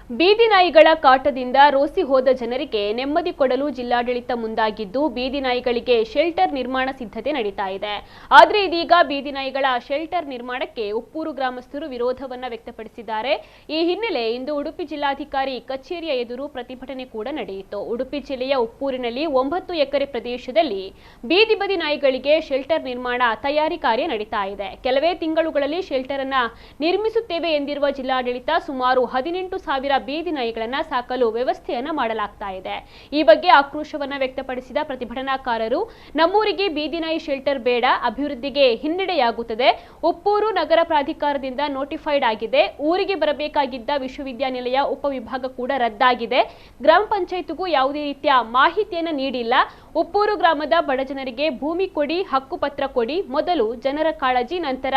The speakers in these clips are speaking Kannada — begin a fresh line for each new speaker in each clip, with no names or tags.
ಬೀದಿ ನಾಯಿಗಳ ಕಾಟದಿಂದ ರೋಸಿ ಹೋದ ಜನರಿಗೆ ನೆಮ್ಮದಿ ಕೊಡಲು ಜಿಲ್ಲಾಡಳಿತ ಮುಂದಾಗಿದ್ದು ಬೀದಿ ನಾಯಿಗಳಿಗೆ ಶೆಲ್ಟರ್ ನಿರ್ಮಾಣ ಸಿದ್ಧತೆ ನಡೀತಾ ಇದೆ. ಆದರೆ ಇದೀಗ ಬೀದಿ ನಾಯಿಗಳ ಶೆಲ್ಟರ್ ನಿರ್ಮಾಣಕ್ಕೆ ಉಪ್ಪೂರು ಗ್ರಾಮಸ್ಥರು ವಿರೋಧವನ್ನ ವ್ಯಕ್ತಪಡಿಸಿದ್ದಾರೆ. ಈ ಹಿನ್ನೆಲೆ ಇಂದು ಉಡುಪಿ ಜಿಲ್ಲಾಧಿಕಾರಿ ಕಚೇರಿಯ ಎದುರು ಪ್ರತಿಭಟನೆ ಕೂಡ ನಡೆಯಿತು. ಉಡುಪಿ ಜಿಲ್ಲೆಯ ಉಪ್ಪೂರಿನಲ್ಲಿ 9 ಎಕರೆ ಪ್ರದೇಶದಲ್ಲಿ ಬೀದಿ ಬದಿ ನಾಯಿಗಳಿಗೆ ಶೆಲ್ಟರ್ ನಿರ್ಮಾಣ ತಯಾರಿ ಕಾರ್ಯ ನಡೀತಾ ಇದೆ. ಕೆಲವೇ ತಿಂಗಳುಗಳಲ್ಲಿ ಶೆಲ್ಟರ್ ಅನ್ನ ನಿರ್ಮಿಸುತ್ತೇವೆ ಎಂದಿರುವ ಜಿಲ್ಲಾಡಳಿತ ಸುಮಾರು 18,000 ಬೀದಿ ನಾಯಿಗಳನ್ನ ಸಾಕಲು ವ್ಯವಸ್ಥೆಯನ್ನ ಮಾಡಲಾಗ್ತಾ ಇದೆ. ಈ ಬಗ್ಗೆ ಆಕ್ರೋಶವನ್ನ ವ್ಯಕ್ತಪಡಿಸಿದ ಪ್ರತಿಭಟನಾಕಾರರು, ನಮ್ಮೂರಿಗೆ ಬೀದಿ ನಾಯಿ ಶೆಲ್ಟರ್ ಬೇಡ, ಅಭಿವೃದ್ಧಿಗೆ ಹಿನ್ನಡೆಯಾಗುತ್ತದೆ. ಉಪ್ಪೂರು ನಗರ ಪ್ರಾಧಿಕಾರದಿಂದ ನೋಟಿಫೈಡ್ ಆಗಿದೆ. ಊರಿಗೆ ಬರಬೇಕಾಗಿದ್ದ ವಿಶ್ವವಿದ್ಯಾನಿಲಯ ಉಪವಿಭಾಗ ಕೂಡ ರದ್ದಾಗಿದೆ. ಗ್ರಾಮ ಪಂಚಾಯತ್ಗೂ ಯಾವುದೇ ರೀತಿಯ ಮಾಹಿತಿಯನ್ನ ನೀಡಿಲ್ಲ. ಉಪ್ಪೂರು ಗ್ರಾಮದ ಬಡ ಜನರಿಗೆ ಭೂಮಿ ಕೊಡಿ, ಹಕ್ಕುಪತ್ರ ಕೊಡಿ, ಮೊದಲು ಜನರ ಕಾಳಜಿ, ನಂತರ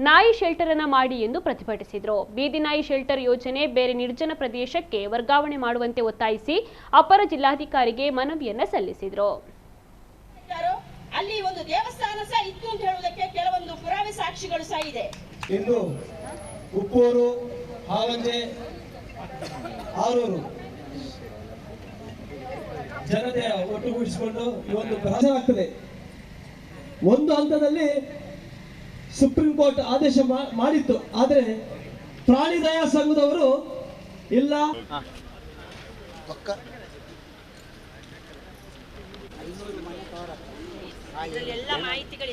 ನಾಯಿ ಶೆಲ್ಟರ್ ಅನ್ನ ಮಾಡಿ ಎಂದು ಪ್ರತಿಭಟಿಸಿದರು. ಬೀದಿ ನಾಯಿ ಶೆಲ್ಟರ್ ಯೋಜನೆ ಬೇರೆ ನಿರ್ಜನ ಪ್ರದೇಶಕ್ಕೆ ವರ್ಗಾವಣೆ ಮಾಡುವಂತೆ ಒತ್ತಾಯಿಸಿ ಅಪರ ಜಿಲ್ಲಾಧಿಕಾರಿಗೆ ಮನವಿಯನ್ನ ಸಲ್ಲಿಸಿದರು.
ಅಲ್ಲಿ ಒಂದು ದೇವಸ್ಥಾನ ಸಹ ಇತ್ತು ಅಂತ ಹೇಳುವುದಕ್ಕೆ ಕೆಲವೊಂದು ಪುರಾವೆ ಸಾಕ್ಷಿಗಳು ಸಹ ಇದೆ.
ಇಂದು ಉಪ್ಪೂರು, ಹಾವಂಜೆ, ಆರೂರು ಜನತೆ ಒಟ್ಟುಗೂಡಿಸಿಕೊಂಡು ಈ ಒಂದು ಪ್ರಚಾರವಾಗ್ತದೆ. ಒಂದು ಹಂತದಲ್ಲಿ ಸುಪ್ರೀಂ ಕೋರ್ಟ್ ಆದೇಶ ಮಾಡಿತ್ತು, ಆದರೆ ಪ್ರಾಣಿ ದಯಾ ಸಂಘದವರು ಇಲ್ಲ
ಎಲ್ಲ ಮಾಹಿತಿಗಳು